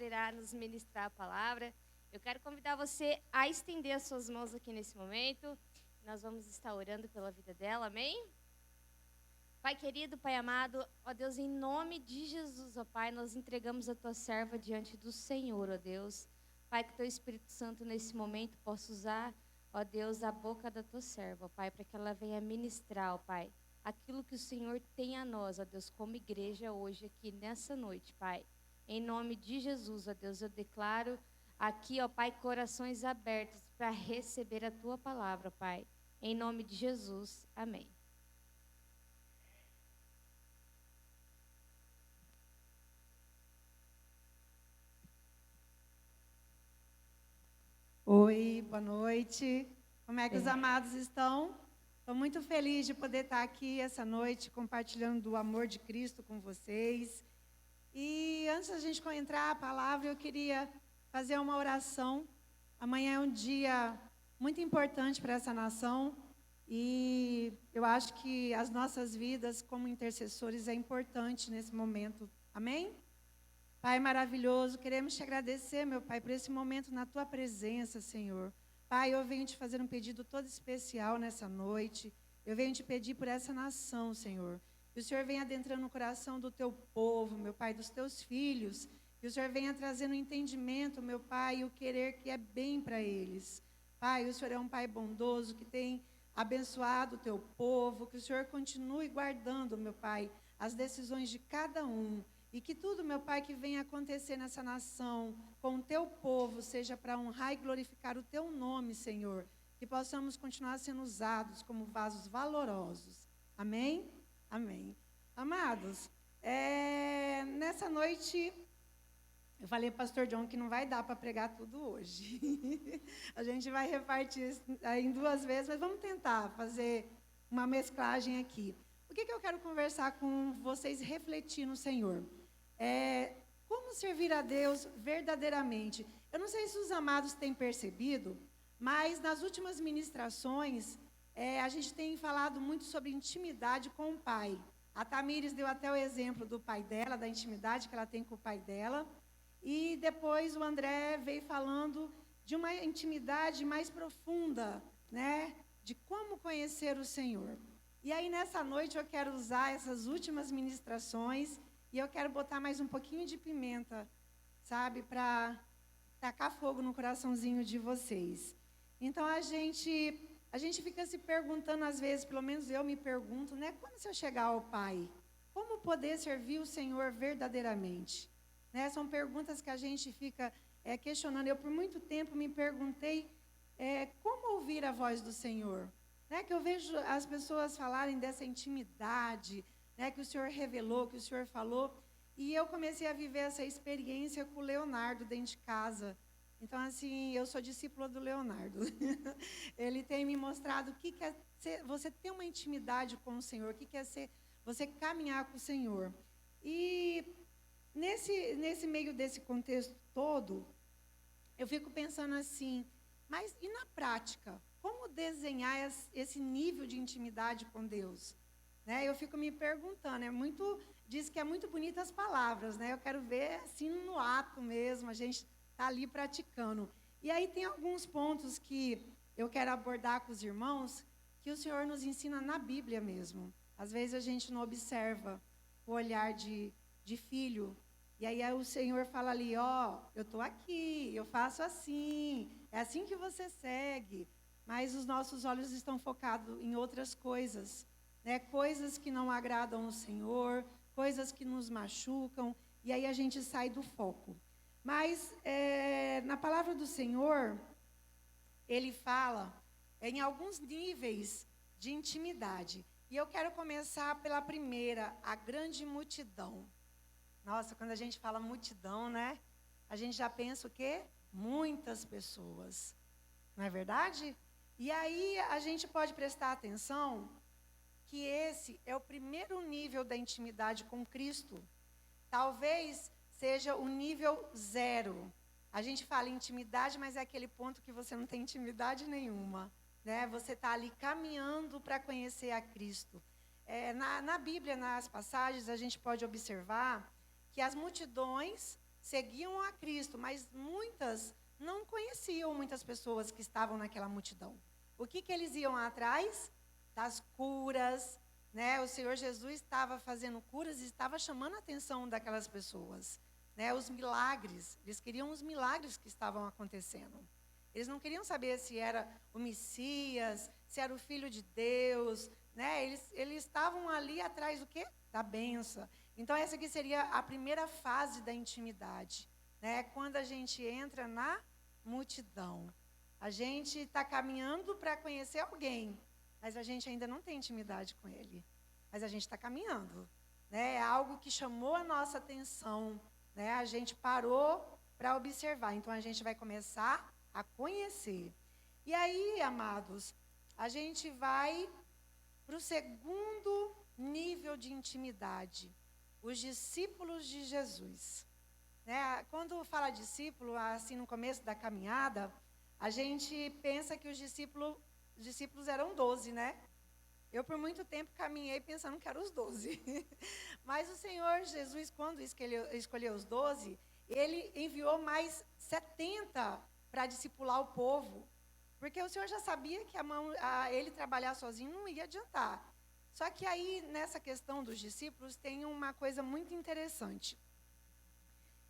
irá nos ministrar a palavra. Eu quero convidar você a estender as suas mãos aqui nesse momento. Nós vamos estar orando pela vida dela, amém? Pai querido, Pai amado, ó Deus, em nome de Jesus, ó Pai, nós entregamos a Tua serva diante do Senhor, ó Deus. Pai, que Teu Espírito Santo nesse momento possa usar, ó Deus, a boca da Tua serva, ó Pai, para que ela venha ministrar, ó Pai, aquilo que o Senhor tem a nós, ó Deus, como igreja hoje aqui nessa noite, Pai. Em nome de Jesus, ó Deus, eu declaro aqui, ó Pai, corações abertos para receber a Tua palavra, Pai. Em nome de Jesus, amém. Oi, boa noite. Como é que os amados estão? Estou muito feliz de poder estar aqui essa noite compartilhando do amor de Cristo com vocês. E antes da gente entrar a palavra, eu queria fazer uma oração. Amanhã é um dia muito importante para essa nação e eu acho que as nossas vidas como intercessores é importante nesse momento. Amém? Pai maravilhoso, queremos te agradecer, meu Pai, por esse momento na Tua presença, Senhor. Pai, eu venho te fazer um pedido todo especial nessa noite. Eu venho te pedir por essa nação, Senhor. Que o Senhor venha adentrando no coração do Teu povo, meu Pai, dos Teus filhos. Que o Senhor venha trazendo entendimento, meu Pai, e o querer que é bem para eles. Pai, o Senhor é um Pai bondoso que tem abençoado o Teu povo. Que o Senhor continue guardando, meu Pai, as decisões de cada um. E que tudo, meu Pai, que venha acontecer nessa nação, com o Teu povo, seja para honrar e glorificar o Teu nome, Senhor. Que possamos continuar sendo usados como vasos valorosos. Amém? Amém. Amados, nessa noite, eu falei para o pastor John que não vai dar para pregar tudo hoje. A gente vai repartir em 2 vezes, mas vamos tentar fazer uma mesclagem aqui. O que eu quero conversar com vocês, refletir no Senhor? Como servir a Deus verdadeiramente. Eu não sei se os amados têm percebido, mas nas últimas ministrações, a gente tem falado muito sobre intimidade com o Pai. A Tamires deu até o exemplo do pai dela, da intimidade que ela tem com o pai dela. E depois o André veio falando de uma intimidade mais profunda, né? De como conhecer o Senhor. E aí nessa noite eu quero usar essas últimas ministrações e eu quero botar mais um pouquinho de pimenta, sabe, para tacar fogo no coraçãozinho de vocês. Então a gente fica se perguntando às vezes, pelo menos eu me pergunto, né, quando se eu chegar ao Pai, como poder servir o Senhor verdadeiramente? Né, são perguntas que a gente fica questionando. Eu por muito tempo me perguntei como ouvir a voz do Senhor. Né, que eu vejo as pessoas falarem dessa intimidade, né, que o Senhor revelou, que o Senhor falou, e eu comecei a viver essa experiência com o Leonardo dentro de casa. Então, assim, eu sou discípula do Leonardo. Ele tem me mostrado o que é ser, você ter uma intimidade com o Senhor, o que é ser, você caminhar com o Senhor. E nesse meio desse contexto todo, eu fico pensando assim, mas e na prática? Como desenhar esse nível de intimidade com Deus? Né? Eu fico me perguntando, diz que é muito bonita as palavras, né? Eu quero ver assim no ato mesmo, a gente está ali praticando. E aí tem alguns pontos que eu quero abordar com os irmãos, que o Senhor nos ensina na Bíblia mesmo. Às vezes a gente não observa o olhar de filho, e aí o Senhor fala ali, eu estou aqui, eu faço assim, é assim que você segue. Mas os nossos olhos estão focados em outras coisas, né? Coisas que não agradam ao Senhor, coisas que nos machucam, e aí a gente sai do foco. Mas na palavra do Senhor, Ele fala em alguns níveis de intimidade. E eu quero começar pela primeira, a grande multidão. Nossa, quando a gente fala multidão, né? A gente já pensa o quê? Muitas pessoas. Não é verdade? E aí a gente pode prestar atenção que esse é o primeiro nível da intimidade com Cristo. Talvez seja o nível 0. A gente fala intimidade, mas é aquele ponto que você não tem intimidade nenhuma. Né? Você está ali caminhando para conhecer a Cristo. Na Bíblia, nas passagens, a gente pode observar que as multidões seguiam a Cristo, mas muitas não conheciam muitas pessoas que estavam naquela multidão. O que eles iam atrás? Das curas, né? O Senhor Jesus estava fazendo curas e estava chamando a atenção daquelas pessoas, né? Os milagres, eles queriam os milagres que estavam acontecendo. Eles não queriam saber se era o Messias, se era o Filho de Deus, né? Eles estavam ali atrás do quê? Da bênção. Então, essa aqui seria a primeira fase da intimidade, né? Quando a gente entra na multidão. A gente está caminhando para conhecer alguém, mas a gente ainda não tem intimidade com ele. Mas a gente está caminhando, né? É algo que chamou a nossa atenção, né? A gente parou para observar. Então, a gente vai começar a conhecer. E aí, amados, a gente vai para o segundo nível de intimidade. Os discípulos de Jesus. Né? Quando fala discípulo, assim, no começo da caminhada, a gente pensa que os discípulos eram 12, né? Eu, por muito tempo, caminhei pensando que eram os 12. Mas o Senhor Jesus, quando escolheu os 12, ele enviou mais 70 para discipular o povo. Porque o Senhor já sabia que ele trabalhar sozinho não ia adiantar. Só que aí, nessa questão dos discípulos, tem uma coisa muito interessante.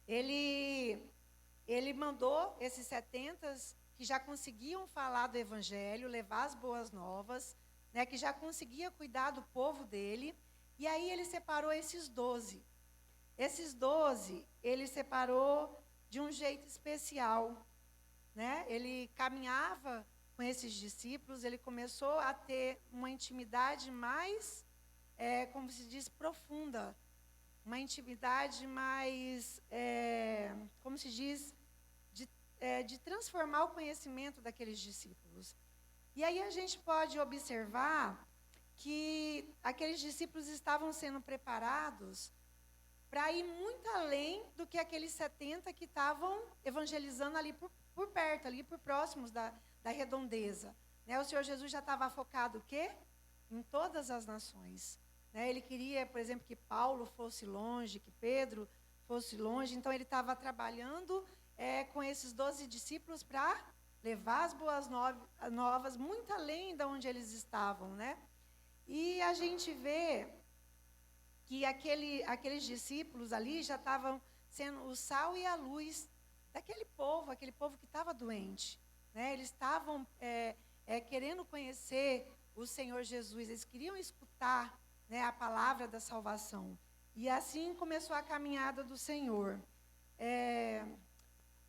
Ele mandou esses 70 que já conseguiam falar do Evangelho, levar as boas novas, né, que já conseguia cuidar do povo dele. E aí ele separou esses 12. Esses 12, ele separou de um jeito especial. Né? Ele caminhava com esses discípulos, ele começou a ter uma intimidade mais, como se diz, profunda. Uma intimidade mais, como se diz, de transformar o conhecimento daqueles discípulos. E aí a gente pode observar que aqueles discípulos estavam sendo preparados para ir muito além do que aqueles 70 que estavam evangelizando ali por perto, ali por próximos da redondeza. Né? O Senhor Jesus já estava focado o quê? Em todas as nações. Né? Ele queria, por exemplo, que Paulo fosse longe, que Pedro fosse longe. Então, ele estava trabalhando com esses 12 discípulos para levar as boas novas muito além de onde eles estavam. Né? E a gente vê que aqueles discípulos ali já estavam sendo o sal e a luz daquele povo, aquele povo que estava doente. Né? Eles estavam querendo conhecer o Senhor Jesus, eles queriam escutar, né, a palavra da salvação. E assim começou a caminhada do Senhor.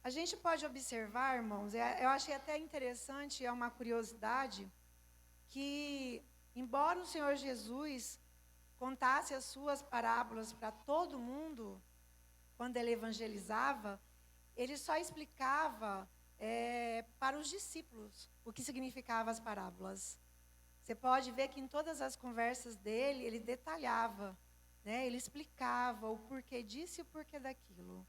A gente pode observar, irmãos, eu achei até interessante, é uma curiosidade, que embora o Senhor Jesus contasse as suas parábolas para todo mundo, quando ele evangelizava, ele só explicava para os discípulos o que significavam as parábolas. Você pode ver que em todas as conversas dele, ele detalhava, né? Ele explicava o porquê disso e o porquê daquilo.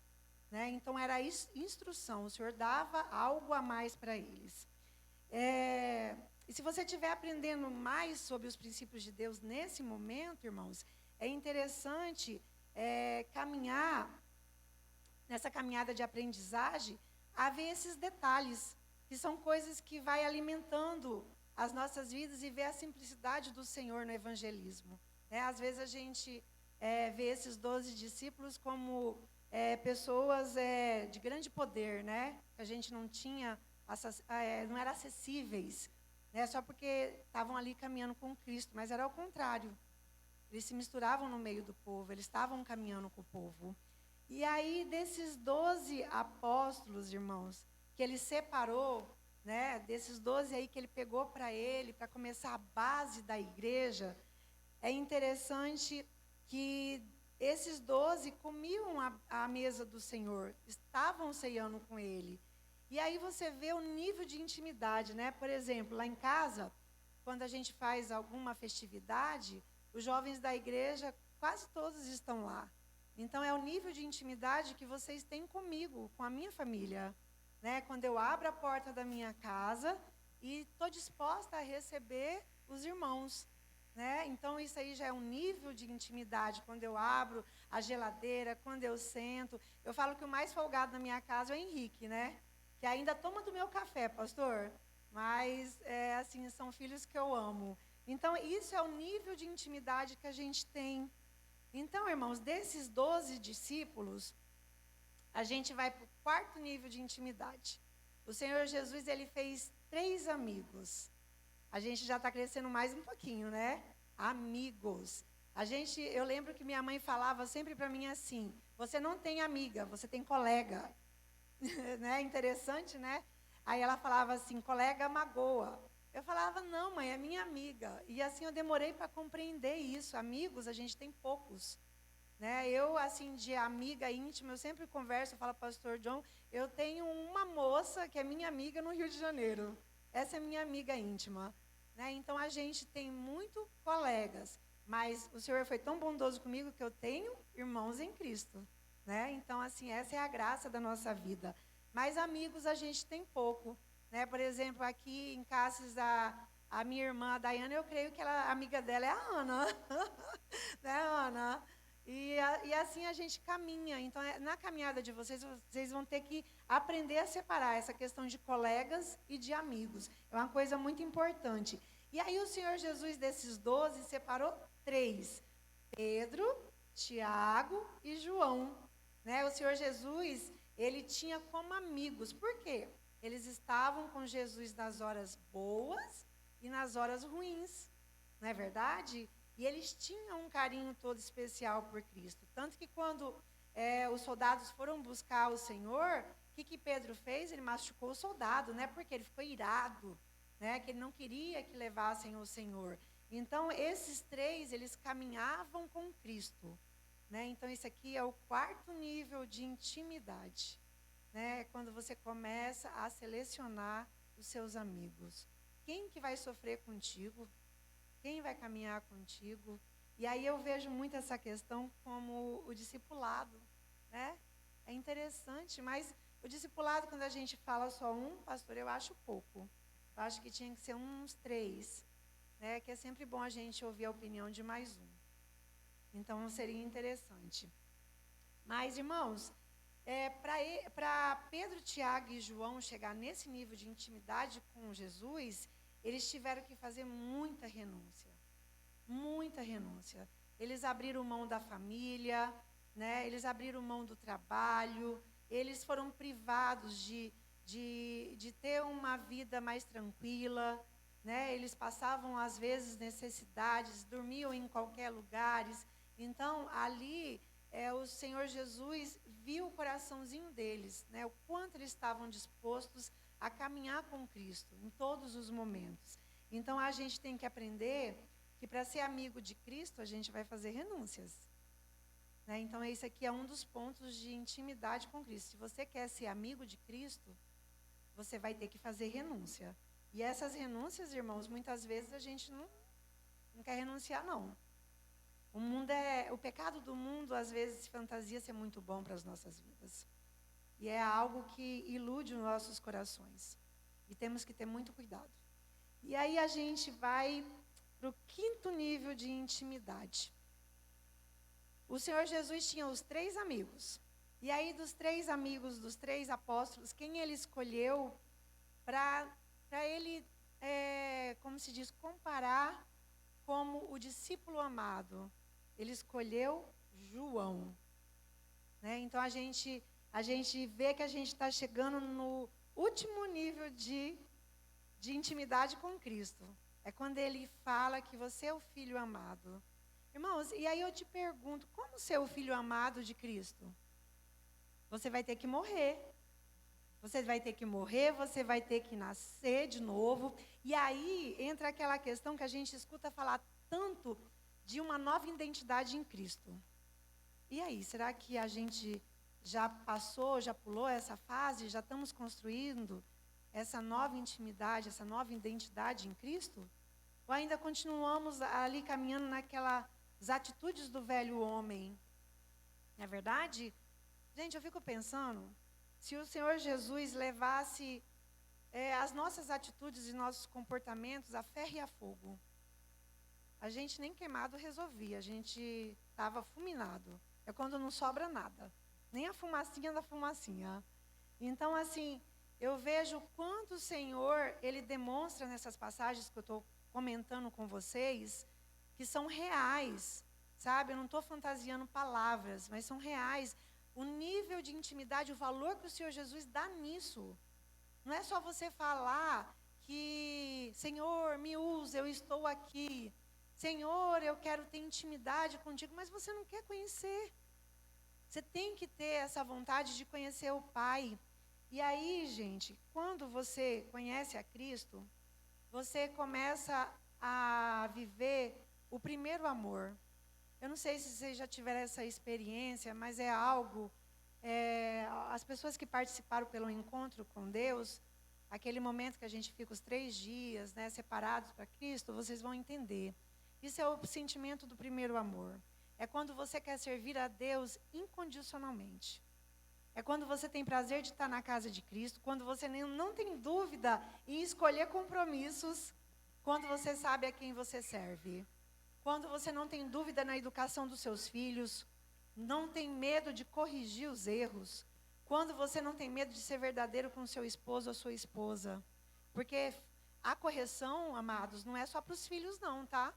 Né? Então, era instrução, o Senhor dava algo a mais para eles. E se você estiver aprendendo mais sobre os princípios de Deus nesse momento, irmãos, é interessante caminhar nessa caminhada de aprendizagem, a ver esses detalhes, que são coisas que vai alimentando as nossas vidas e ver a simplicidade do Senhor no evangelismo. Né? Às vezes a gente vê esses 12 discípulos como pessoas de grande poder, né? Que a gente não tinha, não eram acessíveis, né? Só porque estavam ali caminhando com Cristo, mas era ao contrário. Eles se misturavam no meio do povo, eles estavam caminhando com o povo. E aí, desses 12 apóstolos, irmãos, que ele separou, né, desses 12 aí que ele pegou para ele, para começar a base da igreja, é interessante que esses 12 comiam a mesa do Senhor, estavam ceando com ele. E aí você vê o nível de intimidade, né? Por exemplo, lá em casa, quando a gente faz alguma festividade, os jovens da igreja, quase todos estão lá. Então, é o nível de intimidade que vocês têm comigo, com a minha família. Né? Quando eu abro a porta da minha casa e estou disposta a receber os irmãos. né? Então, isso aí já é um nível de intimidade. Quando eu abro a geladeira, quando eu sento. Eu falo que o mais folgado na minha casa é o Henrique, né? Que ainda toma do meu café, pastor. Mas, assim, são filhos que eu amo. Então, isso é o nível de intimidade que a gente tem. Então, irmãos, desses 12 discípulos, a gente vai para o quarto nível de intimidade. O Senhor Jesus, ele fez 3 amigos. A gente já está crescendo mais um pouquinho, né? Amigos. Eu lembro que minha mãe falava sempre para mim assim: você não tem amiga, você tem colega. Né? Interessante, né? Aí ela falava assim: colega magoa. Eu falava: não, mãe, é minha amiga. E assim eu demorei para compreender isso. Amigos, a gente tem poucos. Né? Eu, assim, de amiga íntima, eu sempre converso, eu falo, pastor John, eu tenho uma moça que é minha amiga no Rio de Janeiro. Essa é minha amiga íntima. Né? Então, a gente tem muito colegas, mas o Senhor foi tão bondoso comigo que eu tenho irmãos em Cristo. Né? Então, assim, essa é a graça da nossa vida. Mas amigos a gente tem pouco. Né? Por exemplo, aqui em Cáceres, a minha irmã, a Daiane, eu creio que a amiga dela é a Ana. Né, Ana? E assim a gente caminha. Então, na caminhada de vocês vão ter que aprender a separar essa questão de colegas e de amigos. É uma coisa muito importante. E aí o Senhor Jesus, desses 12, separou 3. Pedro, Tiago e João. Né? O Senhor Jesus, ele tinha como amigos. Por quê? Eles estavam com Jesus nas horas boas e nas horas ruins. Não é verdade? E eles tinham um carinho todo especial por Cristo. Tanto que quando os soldados foram buscar o Senhor, o que Pedro fez? Ele machucou o soldado, né? Porque ele ficou irado, né? Que ele não queria que levassem o Senhor. Então, esses 3, eles caminhavam com Cristo. Né? Então, isso aqui é o quarto nível de intimidade. Né? Quando você começa a selecionar os seus amigos. Quem que vai sofrer contigo? Quem vai caminhar contigo? E aí eu vejo muito essa questão como o discipulado, né? É interessante, mas o discipulado, quando a gente fala só um, pastor, eu acho pouco. Eu acho que tinha que ser uns 3, né? Que é sempre bom a gente ouvir a opinião de mais um. Então, seria interessante. Mas, irmãos, para Pedro, Tiago e João chegar nesse nível de intimidade com Jesus, eles tiveram que fazer muita renúncia. Muita renúncia. Eles abriram mão da família, né? Eles abriram mão do trabalho, eles foram privados de ter uma vida mais tranquila, né? Eles passavam, às vezes, necessidades, dormiam em qualquer lugar. Então, ali, o Senhor Jesus viu o coraçãozinho deles, né? O quanto eles estavam dispostos a caminhar com Cristo em todos os momentos. Então, a gente tem que aprender que para ser amigo de Cristo, a gente vai fazer renúncias. Né? Então, esse aqui é um dos pontos de intimidade com Cristo. Se você quer ser amigo de Cristo, você vai ter que fazer renúncia. E essas renúncias, irmãos, muitas vezes a gente não quer renunciar, não. O pecado do mundo, às vezes, fantasia ser muito bom para as nossas vidas. E é algo que ilude os nossos corações. E temos que ter muito cuidado. E aí a gente vai para o quinto nível de intimidade. O Senhor Jesus tinha os 3 amigos. E aí dos 3 amigos, dos 3 apóstolos, quem ele escolheu para ele, como se diz, comparar como o discípulo amado? Ele escolheu João. Né? Então a gente vê que a gente está chegando no último nível de intimidade com Cristo. É quando ele fala que você é o filho amado. Irmãos, e aí eu te pergunto, como ser o filho amado de Cristo? Você vai ter que morrer. Você vai ter que morrer, você vai ter que nascer de novo. E aí entra aquela questão que a gente escuta falar tanto de uma nova identidade em Cristo. E aí, será que a gente já passou, já pulou essa fase, já estamos construindo essa nova intimidade, essa nova identidade em Cristo? Ou ainda continuamos ali caminhando naquelas atitudes do velho homem? Não é verdade? Gente, eu fico pensando, se o Senhor Jesus levasse as nossas atitudes e nossos comportamentos a ferro e a fogo, a gente nem queimado resolvia, a gente estava fulminado. É quando não sobra nada, nem a fumacinha da fumacinha. Então, assim, eu vejo o quanto o Senhor, Ele demonstra nessas passagens que eu estou comentando com vocês, que são reais, sabe? Eu não estou fantasiando palavras, mas são reais. O nível de intimidade, o valor que o Senhor Jesus dá nisso. Não é só você falar que, Senhor, me usa, eu estou aqui. Senhor, eu quero ter intimidade contigo, mas você não quer conhecer. Você tem que ter essa vontade de conhecer o Pai. E aí, gente, quando você conhece a Cristo, você começa a viver o primeiro amor. Eu não sei se vocês já tiveram essa experiência, mas é algo... as pessoas que participaram pelo encontro com Deus, aquele momento que a gente fica os 3 dias, né, separados para Cristo, vocês vão entender. Isso é o sentimento do primeiro amor. É quando você quer servir a Deus incondicionalmente. É quando você tem prazer de estar na casa de Cristo, quando você não tem dúvida em escolher compromissos, quando você sabe a quem você serve. Quando você não tem dúvida na educação dos seus filhos, não tem medo de corrigir os erros. Quando você não tem medo de ser verdadeiro com seu esposo ou sua esposa. Porque a correção, amados, não é só para os filhos não, tá?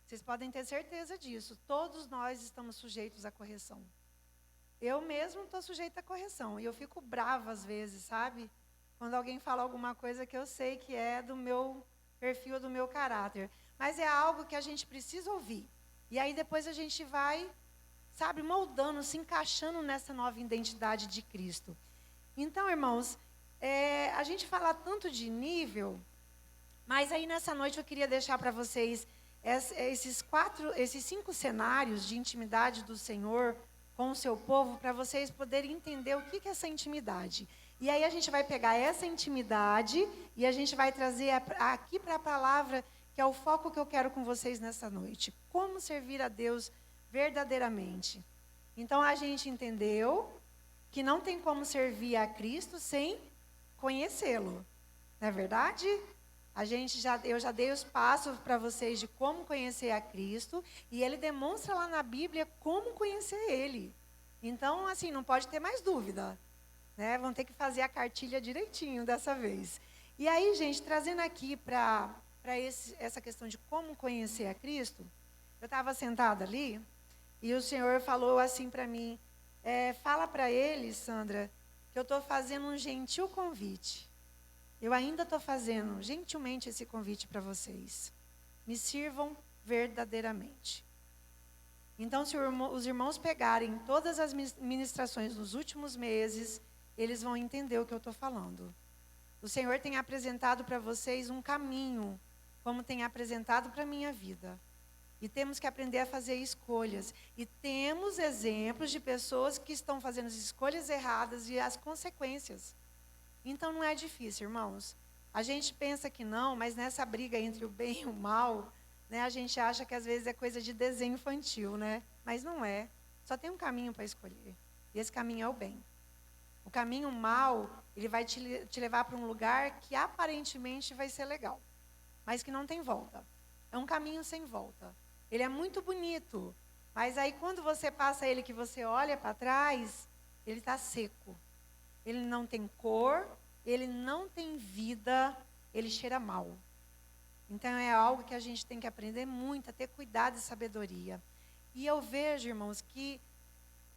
Vocês podem ter certeza disso. Todos nós estamos sujeitos à correção. Eu mesmo estou sujeita à correção. E eu fico brava às vezes, sabe? Quando alguém fala alguma coisa que eu sei que é do meu perfil, do meu caráter. Mas é algo que a gente precisa ouvir. E aí depois a gente vai, sabe, moldando, se encaixando nessa nova identidade de Cristo. Então, irmãos, a gente fala tanto de nível, mas aí nessa noite eu queria deixar para vocês esses 5 cenários de intimidade do Senhor com o seu povo, para vocês poderem entender o que é essa intimidade. E aí a gente vai pegar essa intimidade e a gente vai trazer aqui para a palavra, que é o foco que eu quero com vocês nessa noite. Como servir a Deus verdadeiramente. Então a gente entendeu que não tem como servir a Cristo sem conhecê-lo. Não é verdade? Eu já dei os passos para vocês de como conhecer a Cristo, e ele demonstra lá na Bíblia como conhecer ele. Então, assim, não pode ter mais dúvida, né? Vão ter que fazer a cartilha direitinho dessa vez. E aí, gente, trazendo aqui para essa questão de como conhecer a Cristo, eu estava sentada ali, e o Senhor falou assim para mim, fala para ele, Sandra, que eu estou fazendo um gentil convite. Eu ainda estou fazendo gentilmente esse convite para vocês. Me sirvam verdadeiramente. Então, se os irmãos pegarem todas as ministrações nos últimos meses, eles vão entender o que eu estou falando. O Senhor tem apresentado para vocês um caminho, como tem apresentado para a minha vida. E temos que aprender a fazer escolhas. E temos exemplos de pessoas que estão fazendo as escolhas erradas e as consequências. Então não é difícil, irmãos. A gente pensa que não, mas nessa briga entre o bem e o mal, né, a gente acha que às vezes é coisa de desenho infantil, né? Mas não é. Só tem um caminho para escolher. E esse caminho é o bem. O caminho mal, ele vai te levar para um lugar que aparentemente vai ser legal, mas que não tem volta. É um caminho sem volta. Ele é muito bonito, mas aí quando você passa ele, que você olha para trás, ele está seco. Ele não tem cor, ele não tem vida, ele cheira mal. Então é algo que a gente tem que aprender muito, a ter cuidado e sabedoria. E eu vejo, irmãos, que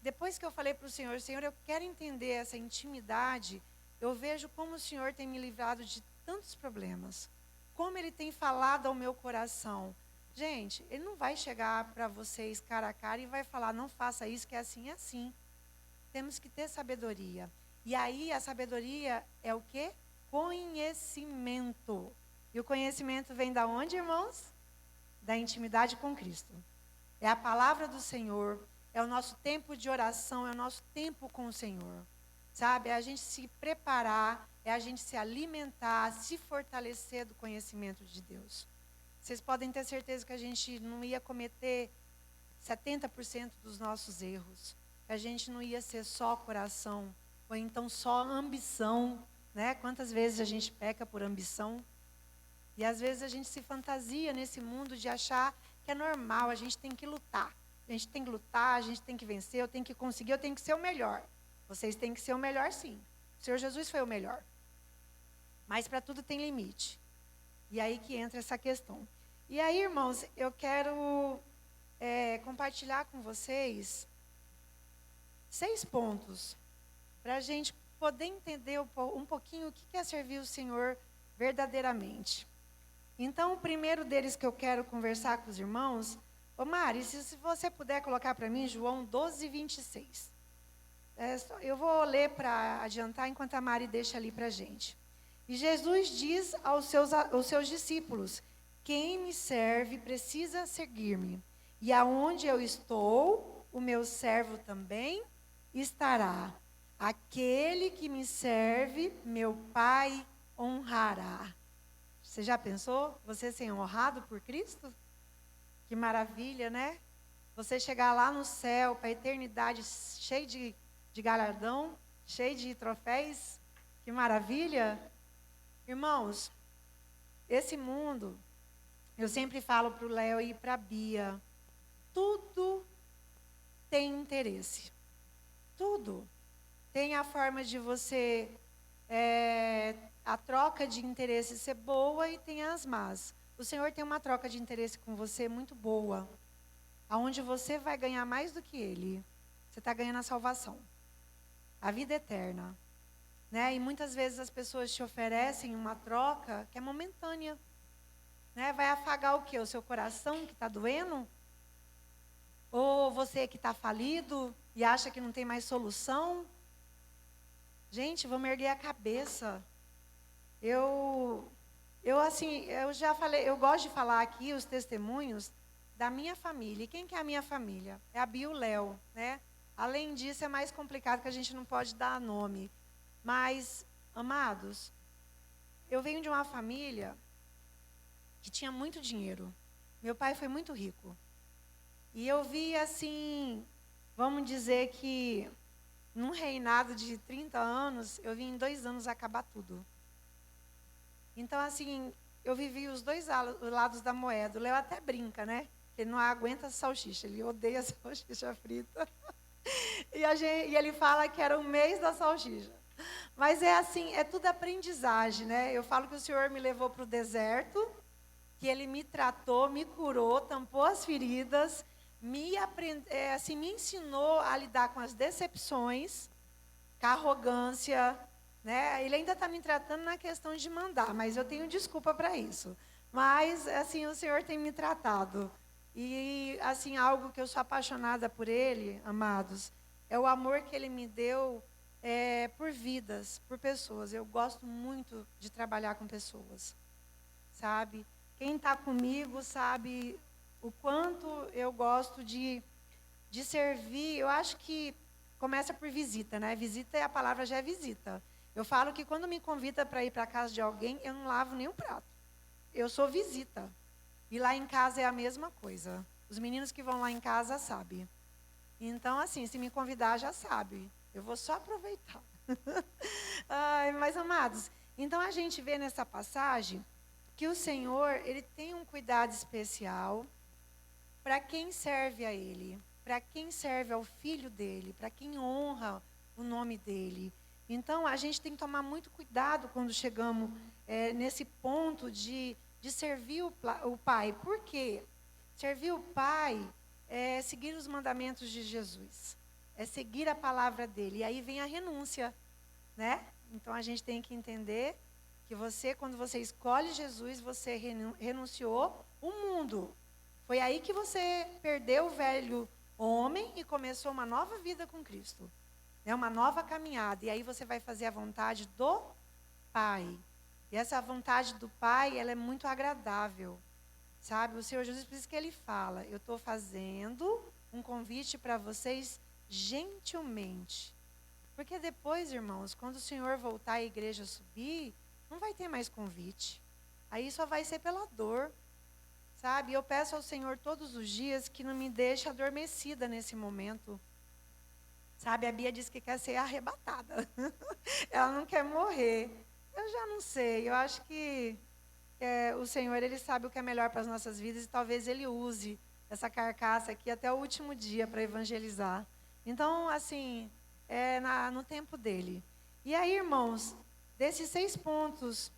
depois que eu falei para o Senhor, eu quero entender essa intimidade, eu vejo como o Senhor tem me livrado de tantos problemas. Como Ele tem falado ao meu coração. Gente, Ele não vai chegar para vocês cara a cara e vai falar, não faça isso, que é assim, é assim. Temos que ter sabedoria. E aí a sabedoria é o quê? Conhecimento. E o conhecimento vem da onde, irmãos? Da intimidade com Cristo. É a palavra do Senhor, é o nosso tempo de oração, é o nosso tempo com o Senhor. Sabe? É a gente se preparar, é a gente se alimentar, se fortalecer do conhecimento de Deus. Vocês podem ter certeza que a gente não ia cometer 70% dos nossos erros. Que a gente não ia ser só coração, ou então só ambição, né? Quantas vezes a gente peca por ambição? E às vezes a gente se fantasia nesse mundo de achar que é normal, a gente tem que lutar. A gente tem que lutar, a gente tem que vencer, eu tenho que conseguir, eu tenho que ser o melhor. Vocês têm que ser o melhor, sim. O Senhor Jesus foi o melhor. Mas para tudo tem limite. E aí que entra essa questão. E aí, irmãos, eu quero compartilhar com vocês 6 pontos para a gente poder entender um pouquinho o que é servir o Senhor verdadeiramente. Então, o primeiro deles que eu quero conversar com os irmãos, ô Mari, se você puder colocar para mim João 12, 26. Eu vou ler para adiantar enquanto a Mari deixa ali para a gente. E Jesus diz aos seus discípulos: quem me serve precisa seguir-me. E aonde eu estou, o meu servo também estará. Aquele que me serve, meu Pai honrará. Você já pensou? Você ser honrado por Cristo? Que maravilha, né? Você chegar lá no céu, para a eternidade, cheio de galardão, cheio de troféus. Que maravilha. Irmãos, esse mundo, eu sempre falo para o Léo e para a Bia, tudo tem interesse. Tudo. Tem a forma de você, a troca de interesse ser boa e tem as más. O Senhor tem uma troca de interesse com você muito boa, aonde você vai ganhar mais do que Ele. Você está ganhando a salvação, a vida eterna. Né? E muitas vezes as pessoas te oferecem uma troca que é momentânea. Né? Vai afagar o quê? O seu coração que está doendo? Ou você que está falido e acha que não tem mais solução? Gente, vamos erguer a cabeça. Eu já falei, eu gosto de falar aqui os testemunhos da minha família. E quem que é a minha família? É a Bia e o Léo, né? Além disso, é mais complicado que a gente não pode dar nome. Mas, amados, eu venho de uma família que tinha muito dinheiro. Meu pai foi muito rico. E eu vi, assim, vamos dizer que num reinado de 30 anos, eu vi em 2 anos acabar tudo. Então, assim, eu vivi os 2 lados da moeda. O Léo até brinca, né? Ele não aguenta salsicha, ele odeia salsicha frita. E ele fala que era o mês da salsicha. Mas é assim, é tudo aprendizagem, né? Eu falo que o Senhor me levou para o deserto, que Ele me tratou, me curou, tampou as feridas, me ensinou a lidar com as decepções, com a arrogância, né? Ele ainda está me tratando na questão de mandar, mas eu tenho desculpa para isso. Mas, assim, o Senhor tem me tratado. E, assim, algo que eu sou apaixonada por Ele, amados, é o amor que Ele me deu por vidas, por pessoas. Eu gosto muito de trabalhar com pessoas, sabe? Quem está comigo sabe o quanto eu gosto de servir. Eu acho que começa por visita, né? Visita, a palavra já é visita. Eu falo que quando me convida para ir para a casa de alguém, eu não lavo nenhum prato. Eu sou visita. E lá em casa é a mesma coisa. Os meninos que vão lá em casa sabem. Então, assim, se me convidar, já sabe. Eu vou só aproveitar. Ai, mas, amados, então a gente vê nessa passagem que o Senhor, Ele tem um cuidado especial para quem serve a Ele, para quem serve ao Filho dEle, para quem honra o nome dEle. Então, a gente tem que tomar muito cuidado quando chegamos nesse ponto de servir o Pai. Por quê? Servir o Pai é seguir os mandamentos de Jesus. É seguir a palavra dele. E aí vem a renúncia, né? Então, a gente tem que entender que quando você escolhe Jesus, você renunciou o mundo. Foi aí que você perdeu o velho homem e começou uma nova vida com Cristo. É uma nova caminhada. E aí você vai fazer a vontade do Pai. E essa vontade do Pai, ela é muito agradável. Sabe? O Senhor Jesus, por isso que Ele fala, eu estou fazendo um convite para vocês gentilmente. Porque depois, irmãos, quando o Senhor voltar e a igreja subir, não vai ter mais convite. Aí só vai ser pela dor. Sabe? Eu peço ao Senhor todos os dias que não me deixe adormecida nesse momento. Sabe? A Bia diz que quer ser arrebatada. Ela não quer morrer. Eu já não sei. Eu acho que o Senhor, Ele sabe o que é melhor para as nossas vidas e talvez Ele use essa carcaça aqui até o último dia para evangelizar. Então, assim, no tempo dele. E aí, irmãos, desses 6 pontos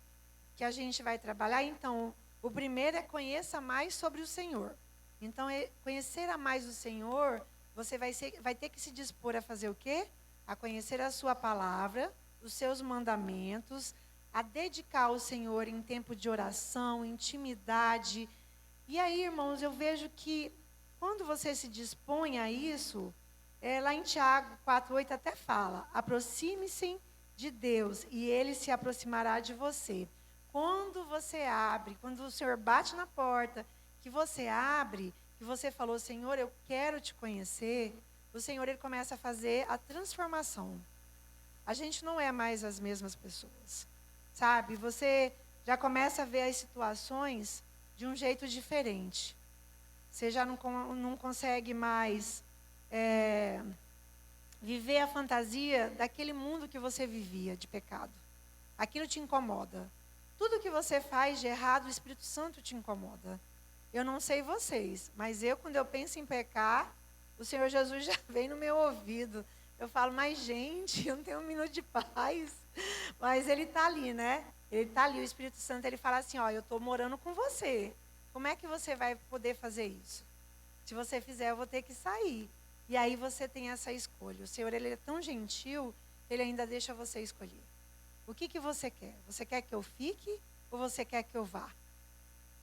que a gente vai trabalhar, então, o primeiro é conheça mais sobre o Senhor. Então, conhecer a mais o Senhor, você vai ter que se dispor a fazer o quê? A conhecer a sua palavra, os seus mandamentos, a dedicar ao Senhor em tempo de oração, intimidade. E aí, irmãos, eu vejo que quando você se dispõe a isso, lá em Tiago 4:8 até fala, aproxime-se de Deus e Ele se aproximará de você. Quando você abre, quando o Senhor bate na porta, que você abre, que você falou, Senhor, eu quero te conhecer, o Senhor, Ele começa a fazer a transformação. A gente não é mais as mesmas pessoas, sabe? Você já começa a ver as situações de um jeito diferente. Você já não consegue mais viver a fantasia daquele mundo que você vivia de pecado. Aquilo te incomoda. Tudo que você faz de errado, o Espírito Santo te incomoda. Eu não sei vocês, mas quando eu penso em pecar, o Senhor Jesus já vem no meu ouvido. Eu falo, mas gente, eu não tenho um minuto de paz. Mas Ele está ali, né? Ele está ali, o Espírito Santo, Ele fala assim, eu estou morando com você. Como é que você vai poder fazer isso? Se você fizer, eu vou ter que sair. E aí você tem essa escolha. O Senhor, Ele é tão gentil, Ele ainda deixa você escolher. O que você quer? Você quer que eu fique ou você quer que eu vá?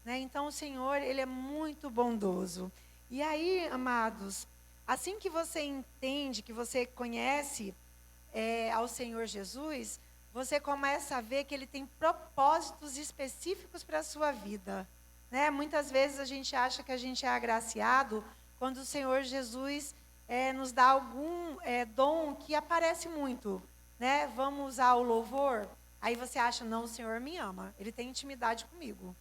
Né? Então, o Senhor, Ele é muito bondoso. E aí, amados, assim que você entende, que você conhece ao Senhor Jesus, você começa a ver que Ele tem propósitos específicos para a sua vida. Né? Muitas vezes a gente acha que a gente é agraciado quando o Senhor Jesus nos dá algum dom que aparece muito. Né? Vamos usar o louvor. Aí você acha, não, o Senhor me ama. Ele tem intimidade comigo.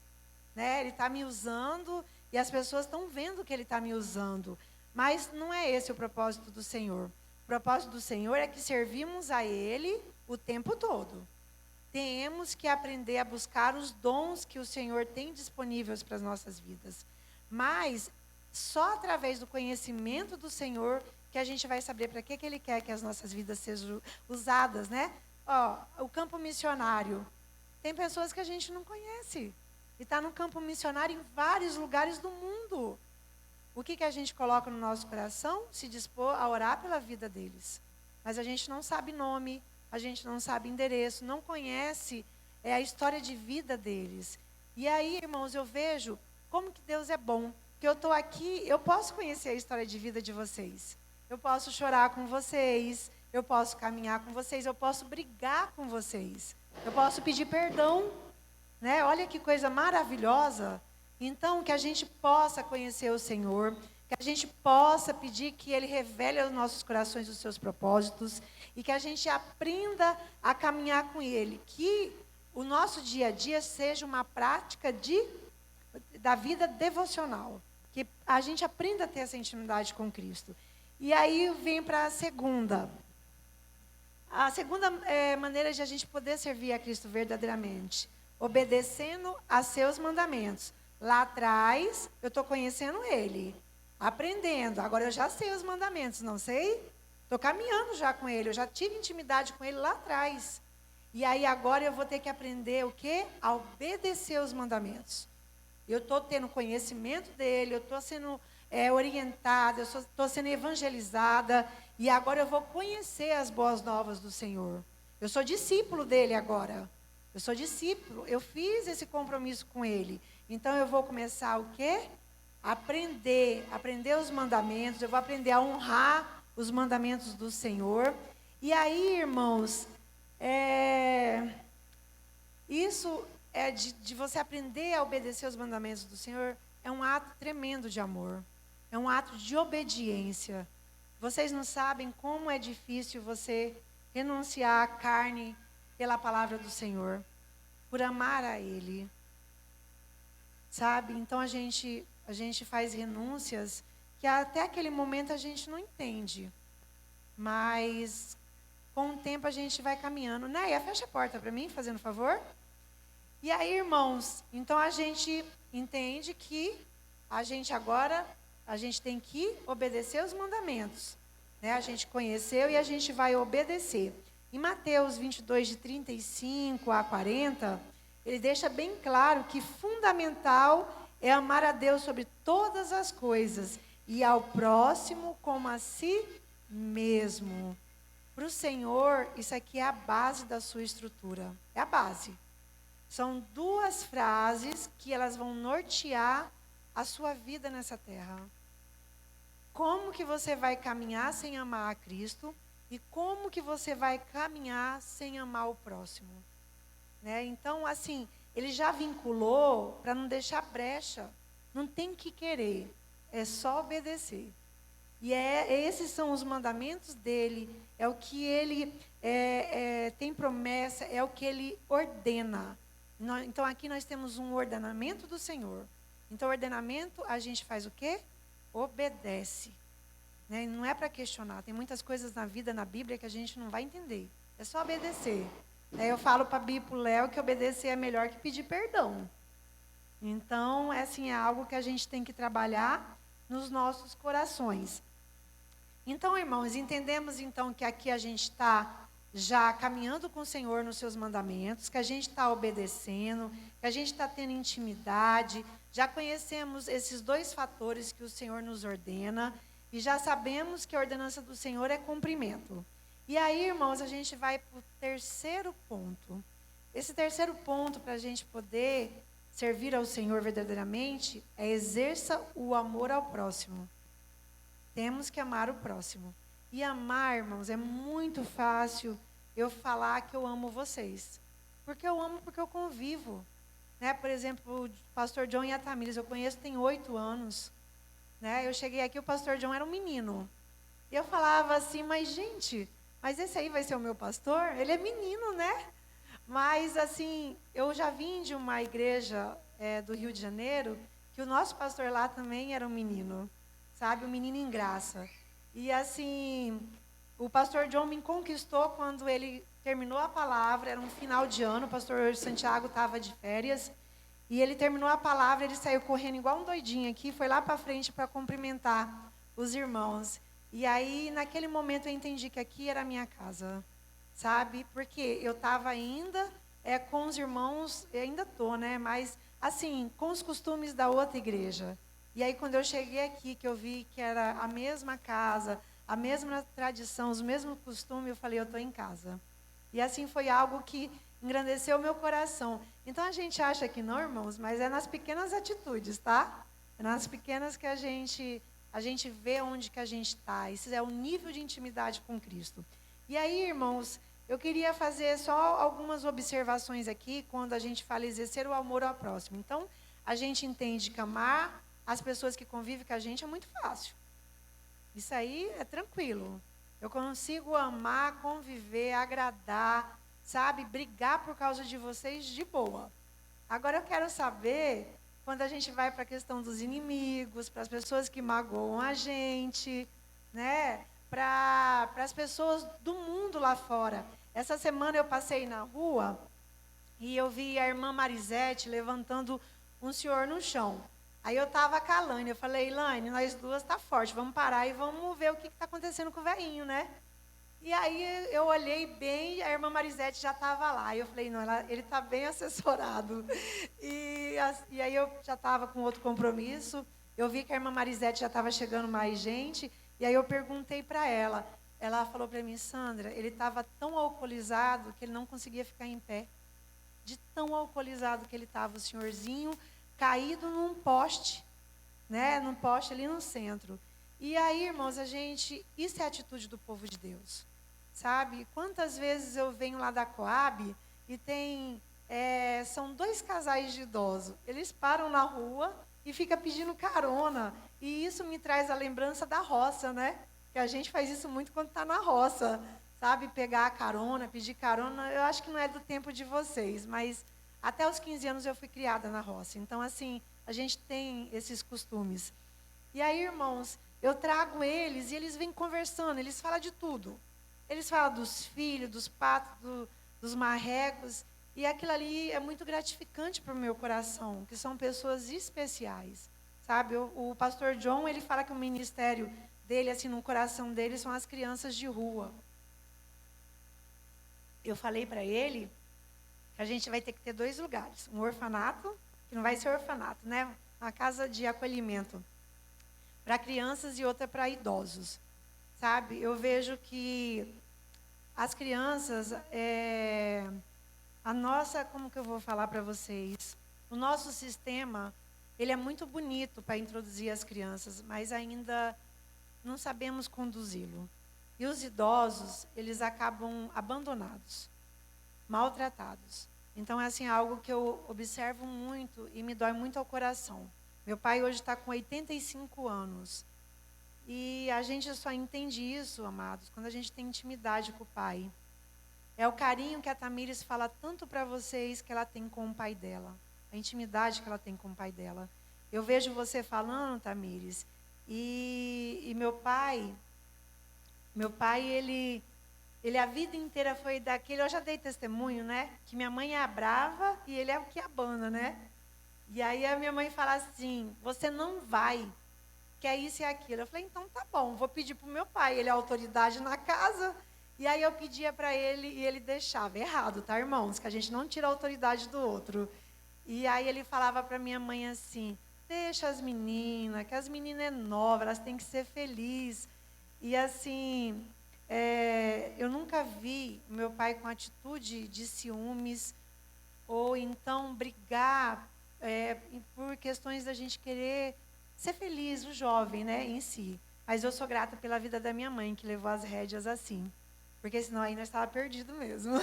Né? Ele está me usando e as pessoas estão vendo que Ele está me usando. Mas não é esse o propósito do Senhor. O propósito do Senhor é que servimos a Ele o tempo todo. Temos que aprender a buscar os dons que o Senhor tem disponíveis para as nossas vidas. Mas só através do conhecimento do Senhor que a gente vai saber para que Ele quer que as nossas vidas sejam usadas, né? O campo missionário. Tem pessoas que a gente não conhece. E está no campo missionário em vários lugares do mundo. O que a gente coloca no nosso coração? Se dispor a orar pela vida deles. Mas a gente não sabe nome, a gente não sabe endereço, não conhece a história de vida deles. E aí, irmãos, eu vejo como que Deus é bom. Que eu estou aqui, eu posso conhecer a história de vida de vocês. Eu posso chorar com vocês, eu posso caminhar com vocês, eu posso brigar com vocês. Eu posso pedir perdão. Né? Olha que coisa maravilhosa. Então, que a gente possa conhecer o Senhor, que a gente possa pedir que Ele revele aos nossos corações os seus propósitos e que a gente aprenda a caminhar com Ele. Que o nosso dia a dia seja uma prática da vida devocional. Que a gente aprenda a ter essa intimidade com Cristo. E aí vem para a segunda. A segunda maneira de a gente poder servir a Cristo verdadeiramente. Obedecendo a seus mandamentos. Lá atrás, eu estou conhecendo Ele, aprendendo. Agora eu já sei os mandamentos, não sei? Estou caminhando já com Ele, eu já tive intimidade com Ele lá atrás. E aí agora eu vou ter que aprender o quê? A obedecer os mandamentos. Eu estou tendo conhecimento dEle, eu estou sendo orientada, eu estou sendo evangelizada. E agora eu vou conhecer as boas novas do Senhor. Eu sou discípulo dEle agora. Eu sou discípulo, eu fiz esse compromisso com Ele. Então eu vou começar o quê? Aprender os mandamentos, eu vou aprender a honrar os mandamentos do Senhor. E aí, irmãos, isso de você aprender a obedecer os mandamentos do Senhor, é um ato tremendo de amor. É um ato de obediência. Vocês não sabem como é difícil você renunciar à carne pela palavra do Senhor, por amar a Ele. Sabe? Então a gente faz renúncias que até aquele momento a gente não entende. Mas com o tempo a gente vai caminhando. Néia, fecha a porta para mim, fazendo favor. E aí, irmãos, então a gente entende que a gente agora, a gente tem que obedecer os mandamentos. Né? A gente conheceu e a gente vai obedecer. Em Mateus 22, de 35 a 40, ele deixa bem claro que fundamental é amar a Deus sobre todas as coisas e ao próximo como a si mesmo. Para o Senhor, isso aqui é a base da sua estrutura. É a base. São duas frases que elas vão nortear a sua vida nessa terra. Como que você vai caminhar sem amar a Cristo e como que você vai caminhar sem amar o próximo. Né? Então, assim, ele já vinculou para não deixar brecha. Não tem que querer, é só obedecer. E esses são os mandamentos dele, é o que ele tem promessa, é o que ele ordena. Então, aqui nós temos um ordenamento do Senhor. Então, ordenamento, a gente faz o quê? Obedece. Né? Não é para questionar. Tem muitas coisas na vida, na Bíblia, que a gente não vai entender. É só obedecer. Eu falo para a Bíblia, para o Léo, que obedecer é melhor que pedir perdão. Então, assim, é algo que a gente tem que trabalhar nos nossos corações. Então, irmãos, entendemos então que aqui a gente está já caminhando com o Senhor nos seus mandamentos, que a gente está obedecendo, que a gente está tendo intimidade, já conhecemos esses dois fatores que o Senhor nos ordena e já sabemos que a ordenança do Senhor é cumprimento. E aí, irmãos, a gente vai para o terceiro ponto. Esse terceiro ponto, para a gente poder servir ao Senhor verdadeiramente, é exerça o amor ao próximo. Temos que amar o próximo. E amar, irmãos, é muito fácil eu falar que eu amo vocês. Porque eu amo, porque eu convivo. Né? Por exemplo, o pastor John e a Tamires, eu conheço tem 8 anos. Né? Eu cheguei aqui, o pastor John era um menino. E eu falava assim, mas gente, mas esse aí vai ser o meu pastor? Ele é menino, né? Mas assim, eu já vim de uma igreja do Rio de Janeiro, que o nosso pastor lá também era um menino. Sabe, um menino em graça. E assim, o pastor John me conquistou quando ele terminou a palavra, era um final de ano, o pastor Santiago estava de férias, e ele terminou a palavra, ele saiu correndo igual um doidinho aqui, foi lá para frente para cumprimentar os irmãos. E aí, naquele momento, eu entendi que aqui era a minha casa, sabe? Porque eu estava ainda com os irmãos, eu ainda estou, né? Mas, assim, com os costumes da outra igreja. E aí, quando eu cheguei aqui, que eu vi que era a mesma casa, a mesma tradição, os mesmos costumes, eu falei, eu estou em casa. E assim foi algo que engrandeceu o meu coração. Então, a gente acha que não, irmãos, mas é nas pequenas atitudes, tá? É nas pequenas que a gente vê onde que a gente está. Esse é o nível de intimidade com Cristo. E aí, irmãos, eu queria fazer só algumas observações aqui, quando a gente fala exercer o amor ao próximo. Então, a gente entende que amar as pessoas que convivem com a gente é muito fácil. Isso aí é tranquilo. Eu consigo amar, conviver, agradar, sabe? Brigar por causa de vocês de boa. Agora eu quero saber, quando a gente vai para a questão dos inimigos, para as pessoas que magoam a gente, né? Para as pessoas do mundo lá fora. Essa semana eu passei na rua e eu vi a irmã Marisete levantando um senhor no chão. Aí eu estava com a Laine, eu falei, Laine, nós duas tá forte, vamos parar e vamos ver o que está acontecendo com o velhinho, né? E aí eu olhei bem e a irmã Marisete já estava lá. E eu falei, não, ele está bem assessorado. E aí eu já estava com outro compromisso, eu vi que a irmã Marisete já estava chegando mais gente, e aí eu perguntei para ela. Ela falou para mim, Sandra, ele estava tão alcoolizado que ele não conseguia ficar em pé. De tão alcoolizado que ele estava, o senhorzinho caído num poste, né? Num poste ali no centro. E aí, irmãos, isso é a atitude do povo de Deus, sabe? Quantas vezes eu venho lá da Coab e são 2 casais de idosos, eles param na rua e ficam pedindo carona, e isso me traz a lembrança da roça, né? Que a gente faz isso muito quando está na roça, sabe? Pegar a carona, pedir carona, eu acho que não é do tempo de vocês, mas até os 15 anos eu fui criada na roça. Então, assim, a gente tem esses costumes. E aí, irmãos, eu trago eles e eles vêm conversando, eles falam de tudo. Eles falam dos filhos, dos patos, dos marrecos. E aquilo ali é muito gratificante para o meu coração, que são pessoas especiais, sabe? O pastor John, ele fala que o ministério dele, assim, no coração dele, são as crianças de rua. Eu falei para ele que a gente vai ter que ter 2 lugares. Um orfanato, que não vai ser orfanato, né? Uma casa de acolhimento para crianças e outra para idosos, sabe? Eu vejo que as crianças, como que eu vou falar para vocês? O nosso sistema, ele é muito bonito para introduzir as crianças, mas ainda não sabemos conduzi-lo. E os idosos, eles acabam abandonados, maltratados. Então, é assim, algo que eu observo muito e me dói muito ao coração. Meu pai hoje está com 85 anos. E a gente só entende isso, amados, quando a gente tem intimidade com o pai. É o carinho que a Tamires fala tanto para vocês que ela tem com o pai dela. A intimidade que ela tem com o pai dela. Eu vejo você falando, Tamires, e meu pai, ele a vida inteira foi daquele, eu já dei testemunho, né? Que minha mãe é a brava e ele é o que abana, né? E aí a minha mãe fala assim, você não vai, que é isso e aquilo. Eu falei, então tá bom, vou pedir para o meu pai, ele é a autoridade na casa. E aí eu pedia para ele e ele deixava. Errado, tá, irmãos? Que a gente não tira a autoridade do outro. E aí ele falava para minha mãe assim, deixa as meninas, que as meninas é nova, elas têm que ser felizes. E assim, eu nunca vi meu pai com atitude de ciúmes, ou então brigar por questões da gente querer ser feliz, o jovem, né, em si. Mas eu sou grata pela vida da minha mãe, que levou as rédeas assim. Porque senão aí nós estava perdido mesmo.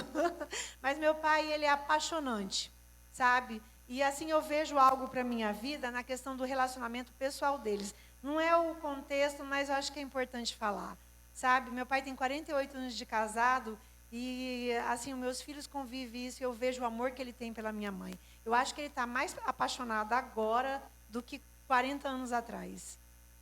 Mas meu pai, ele é apaixonante, sabe? E assim eu vejo algo para a minha vida na questão do relacionamento pessoal deles. Não é o contexto, mas eu acho que é importante falar, sabe? Meu pai tem 48 anos de casado e, assim, os meus filhos convivem isso e eu vejo o amor que ele tem pela minha mãe. Eu acho que ele está mais apaixonado agora do que 40 anos atrás,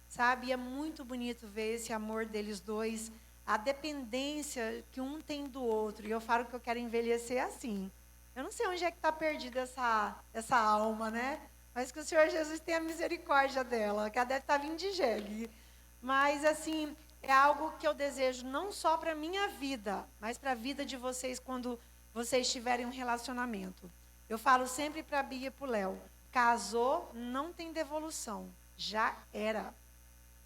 sabe? E é muito bonito ver esse amor deles dois, a dependência que um tem do outro. E eu falo que eu quero envelhecer assim. Eu não sei onde é que está perdida essa alma, né? Mas que o Senhor Jesus tenha misericórdia dela, que ela deve estar vindo de jegue. Mas, assim, é algo que eu desejo não só para a minha vida, mas para a vida de vocês quando vocês tiverem um relacionamento. Eu falo sempre para a Bia e para o Léo, casou, não tem devolução. Já era.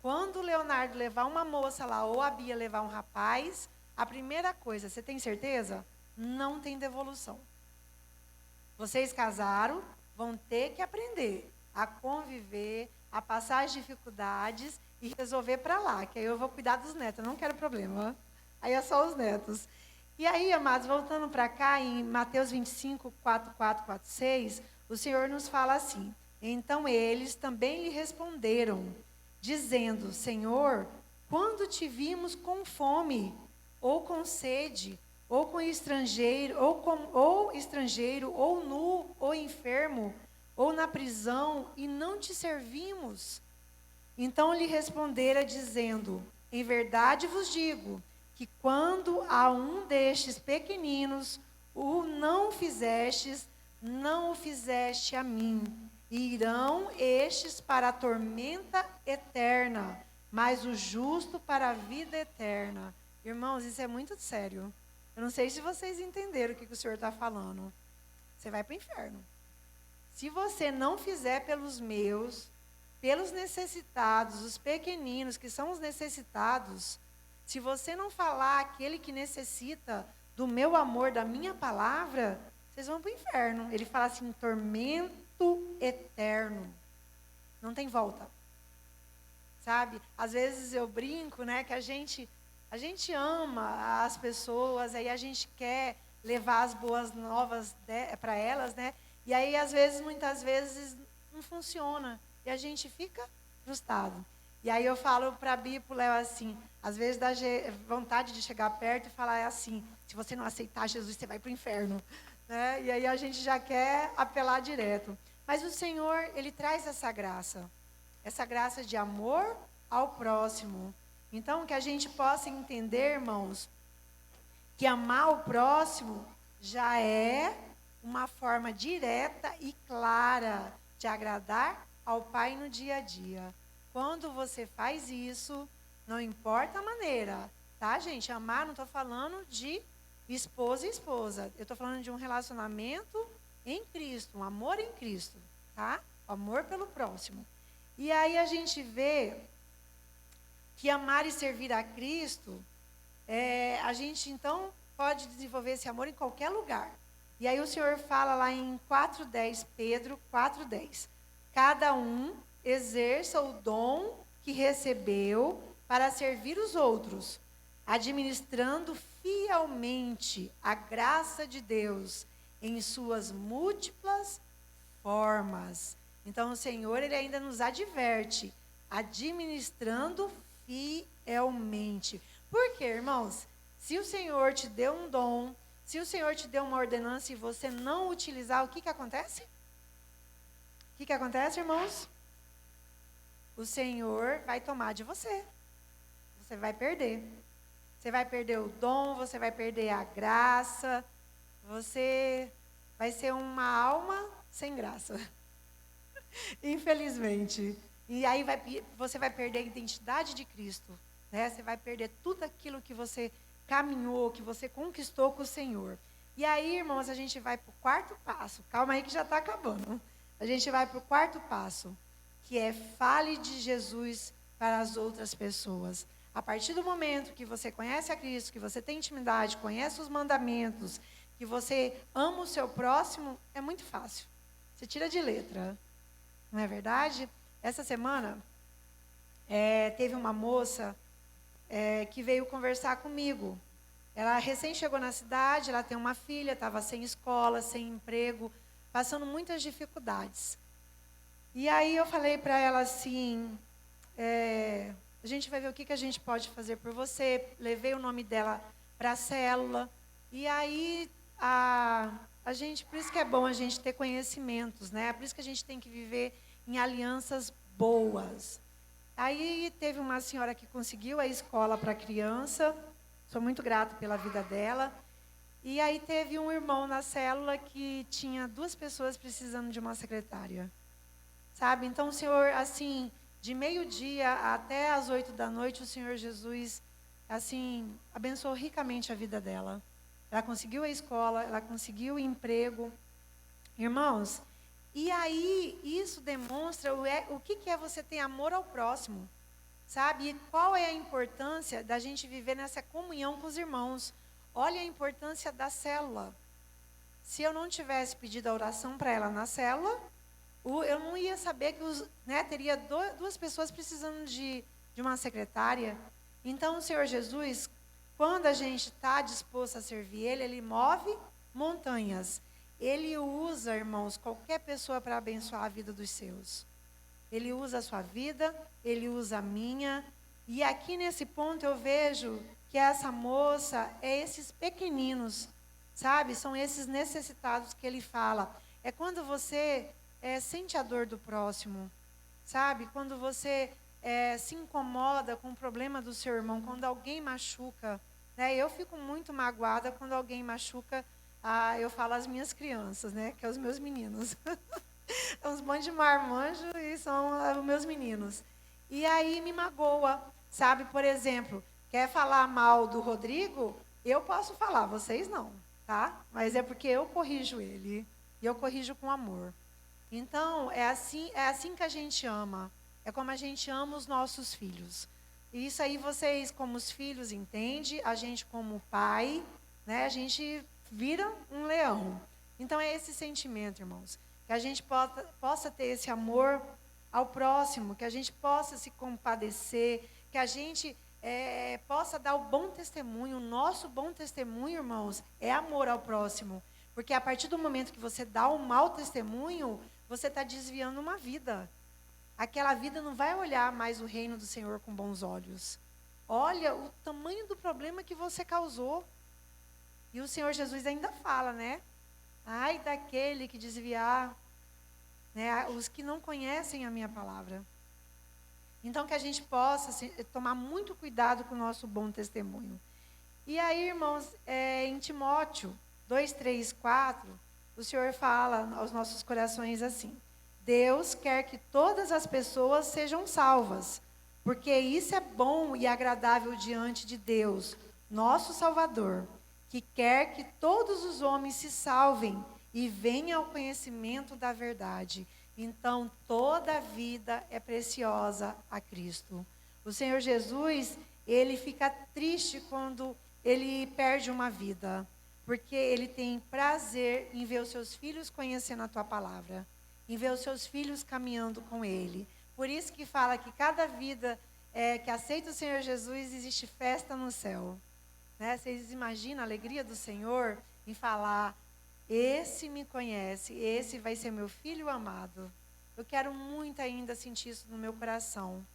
Quando o Leonardo levar uma moça lá, ou a Bia levar um rapaz, a primeira coisa, você tem certeza? Não tem devolução. Vocês casaram, vão ter que aprender a conviver, a passar as dificuldades e resolver para lá, que aí eu vou cuidar dos netos, eu não quero problema. Aí é só os netos. E aí, amados, voltando para cá, em Mateus 25, 4, 6, o Senhor nos fala assim, então eles também lhe responderam, dizendo, Senhor, quando te vimos com fome, ou com sede, ou com estrangeiro, ou nu, ou enfermo, ou na prisão, e não te servimos? Então lhe respondera, dizendo, em verdade vos digo, que quando a um destes pequeninos o não fizestes, não o fizeste a mim. E irão estes para a tormenta eterna, mas o justo para a vida eterna. Irmãos, isso é muito sério. Eu não sei se vocês entenderam o que o Senhor está falando. Você vai para o inferno. Se você não fizer pelos meus, pelos necessitados, os pequeninos, que são os necessitados, se você não falar aquele que necessita do meu amor, da minha palavra, vocês vão para o inferno. Ele fala assim, tormento eterno. Não tem volta. Sabe? Às vezes eu brinco, né, que a gente ama as pessoas, aí a gente quer levar as boas novas para elas, né? E aí, muitas vezes, não funciona. E a gente fica frustrado. E aí eu falo para a Bia e para o Léo assim, às vezes dá vontade de chegar perto e falar assim, se você não aceitar Jesus, você vai para o inferno. Né? E aí a gente já quer apelar direto. Mas o Senhor, Ele traz essa graça de amor ao próximo. Então, que a gente possa entender, irmãos, que amar o próximo já é uma forma direta e clara de agradar ao Pai no dia a dia. Quando você faz isso, não importa a maneira, tá, gente? Amar, não estou falando de esposa e esposa. Eu estou falando de um relacionamento em Cristo, um amor em Cristo, tá? O amor pelo próximo. E aí a gente vê que amar e servir a Cristo, a gente então pode desenvolver esse amor em qualquer lugar. E aí o Senhor fala lá em 4:10, Pedro 4:10. Cada um exerça o dom que recebeu para servir os outros, administrando fielmente a graça de Deus em suas múltiplas formas. Então o Senhor, ele ainda nos adverte, administrando fielmente. Por quê, irmãos? Se o Senhor te deu um dom, se o Senhor te deu uma ordenança e você não utilizar, o que acontece? O que acontece, irmãos? O Senhor vai tomar de você. Você vai perder. Você vai perder o dom, você vai perder a graça. Você vai ser uma alma sem graça. Infelizmente. E aí você vai perder a identidade de Cristo. Né? Você vai perder tudo aquilo que você caminhou, que você conquistou com o Senhor. E aí, irmãos, a gente vai para o quarto passo. Calma aí que já está acabando. A gente vai para o quarto passo, que é fale de Jesus para as outras pessoas. A partir do momento que você conhece a Cristo, que você tem intimidade, conhece os mandamentos, que você ama o seu próximo, é muito fácil. Você tira de letra. Não é verdade? Essa semana, teve uma moça que veio conversar comigo. Ela recém chegou na cidade, ela tem uma filha, estava sem escola, sem emprego, passando muitas dificuldades. E aí eu falei para ela assim, a gente vai ver o que a gente pode fazer por você. Levei o nome dela para a célula. E aí, a gente, por isso que é bom a gente ter conhecimentos, né? Por isso que a gente tem que viver em alianças boas. Aí teve uma senhora que conseguiu a escola para criança. Sou muito grata pela vida dela. E aí teve um irmão na célula que tinha 2 pessoas precisando de uma secretária. Sabe? Então o Senhor, assim, de meio-dia até as 8 da noite, o Senhor Jesus, assim, abençoou ricamente a vida dela. Ela conseguiu a escola, ela conseguiu o emprego. Irmãos, e aí isso demonstra o que é você ter amor ao próximo. Sabe? E qual é a importância da gente viver nessa comunhão com os irmãos? Olha a importância da célula. Se eu não tivesse pedido a oração para ela na célula, eu não ia saber que teria 2 pessoas precisando de uma secretária. Então, o Senhor Jesus, quando a gente está disposto a servir Ele, Ele move montanhas. Ele usa, irmãos, qualquer pessoa para abençoar a vida dos seus. Ele usa a sua vida, Ele usa a minha. E aqui nesse ponto eu vejo que essa moça é esses pequeninos, sabe? São esses necessitados que Ele fala. É quando você sente a dor do próximo, sabe? Quando você se incomoda com o problema do seu irmão, quando alguém machuca. Né? Eu fico muito magoada quando alguém machuca, eu falo as minhas crianças, né? Que é os meus meninos. Uns bons de marmanjo e são os meus meninos. E aí me magoa, sabe? Por exemplo, quer falar mal do Rodrigo? Eu posso falar, vocês não, tá? Mas é porque eu corrijo ele. E eu corrijo com amor. Então, é assim que a gente ama. É como a gente ama os nossos filhos. E isso aí vocês, como os filhos, entendem. A gente, como pai, né? A gente vira um leão. Então, é esse sentimento, irmãos. Que a gente possa ter esse amor ao próximo. Que a gente possa se compadecer. Que a gente possa dar o bom testemunho. O nosso bom testemunho, irmãos, é amor ao próximo. Porque a partir do momento que você dá um mau testemunho, você está desviando uma vida. Aquela vida não vai olhar mais o reino do Senhor com bons olhos. Olha o tamanho do problema que você causou. E o Senhor Jesus ainda fala, né? Ai daquele que desviar, né? Os que não conhecem a minha palavra. Então que a gente possa tomar muito cuidado com o nosso bom testemunho. E aí, irmãos, em Timóteo 2, 3, 4, o Senhor fala aos nossos corações assim: Deus quer que todas as pessoas sejam salvas, porque isso é bom e agradável diante de Deus, nosso Salvador, que quer que todos os homens se salvem e venham ao conhecimento da verdade. Então, toda vida é preciosa a Cristo. O Senhor Jesus, ele fica triste quando ele perde uma vida, porque ele tem prazer em ver os seus filhos conhecendo a tua palavra, em ver os seus filhos caminhando com ele. Por isso que fala que cada vida que aceita o Senhor Jesus, existe festa no céu. Né? Vocês imaginam a alegria do Senhor em falar: esse me conhece, esse vai ser meu filho amado. Eu quero muito ainda sentir isso no meu coração,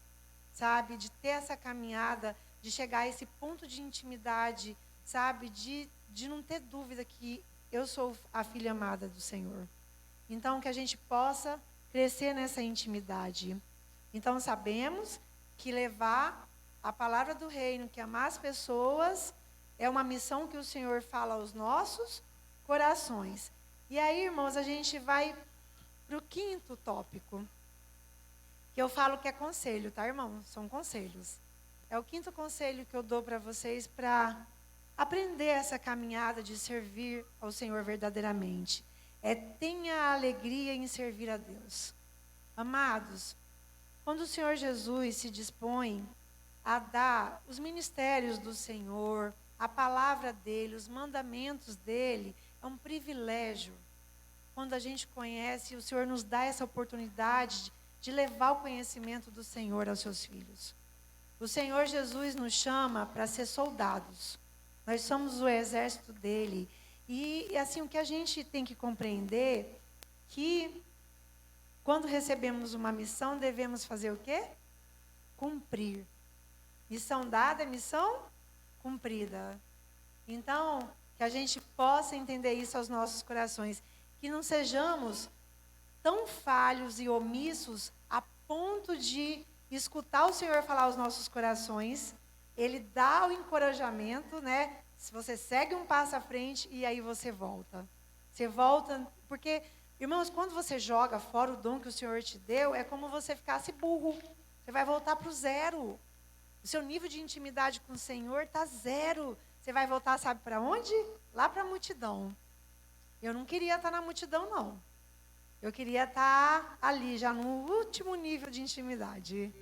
sabe? De ter essa caminhada, de chegar a esse ponto de intimidade, sabe? De não ter dúvida que eu sou a filha amada do Senhor. Então, que a gente possa crescer nessa intimidade. Então, sabemos que levar a palavra do reino, que amar as pessoas, é uma missão que o Senhor fala aos nossos corações. E aí, irmãos, a gente vai para o 5º tópico, que eu falo que é conselho, tá, irmãos? São conselhos. É o 5º conselho que eu dou para vocês para aprender essa caminhada de servir ao Senhor verdadeiramente. Tenha alegria em servir a Deus. Amados, quando o Senhor Jesus se dispõe a dar os ministérios do Senhor, a palavra dele, os mandamentos dele, é um privilégio. Quando a gente conhece, o Senhor nos dá essa oportunidade de levar o conhecimento do Senhor aos seus filhos. O Senhor Jesus nos chama para ser soldados. Nós somos o exército dele. E assim, o que a gente tem que compreender, que quando recebemos uma missão, devemos fazer o quê? Cumprir. Missão dada é missão cumprida. Então, que a gente possa entender isso aos nossos corações. Que não sejamos tão falhos e omissos a ponto de escutar o Senhor falar aos nossos corações. Ele dá o encorajamento, né? Se você segue um passo à frente e aí você volta. Você volta, porque, irmãos, quando você joga fora o dom que o Senhor te deu, é como você ficasse burro. Você vai voltar para o zero. O seu nível de intimidade com o Senhor está zero. Você vai voltar, sabe para onde? Lá para a multidão. Eu não queria estar na multidão, não. Eu queria estar ali, já no último nível de intimidade.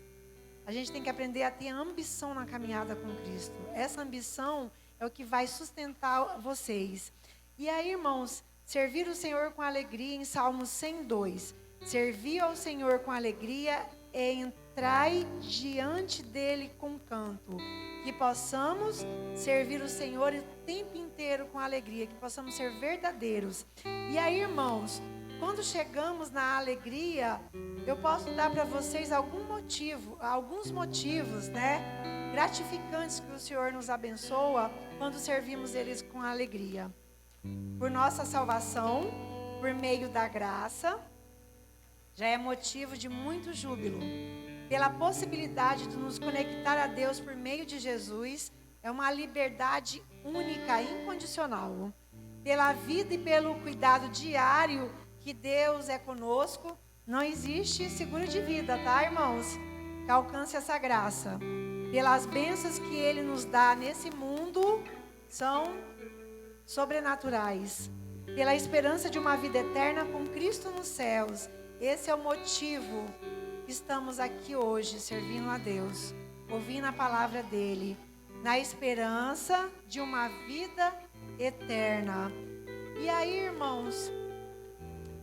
A gente tem que aprender a ter ambição na caminhada com Cristo. Essa ambição é o que vai sustentar vocês. E aí, irmãos, servir o Senhor com alegria, em Salmos 102. Servir ao Senhor com alegria é entrar diante dele com canto. Que possamos servir o Senhor o tempo inteiro com alegria. Que possamos ser verdadeiros. E aí, irmãos, quando chegamos na alegria, eu posso dar para vocês alguns motivos, né, gratificantes que o Senhor nos abençoa quando servimos eles com alegria. Por nossa salvação, por meio da graça, já é motivo de muito júbilo. Pela possibilidade de nos conectar a Deus por meio de Jesus, é uma liberdade única, incondicional. Pela vida e pelo cuidado diário que Deus é conosco, não existe seguro de vida, tá, irmãos? Que alcance essa graça. Pelas bênçãos que Ele nos dá nesse mundo, são sobrenaturais. Pela esperança de uma vida eterna com Cristo nos céus. Esse é o motivo que estamos aqui hoje, servindo a Deus, ouvindo a palavra dEle, na esperança de uma vida eterna. E aí, irmãos,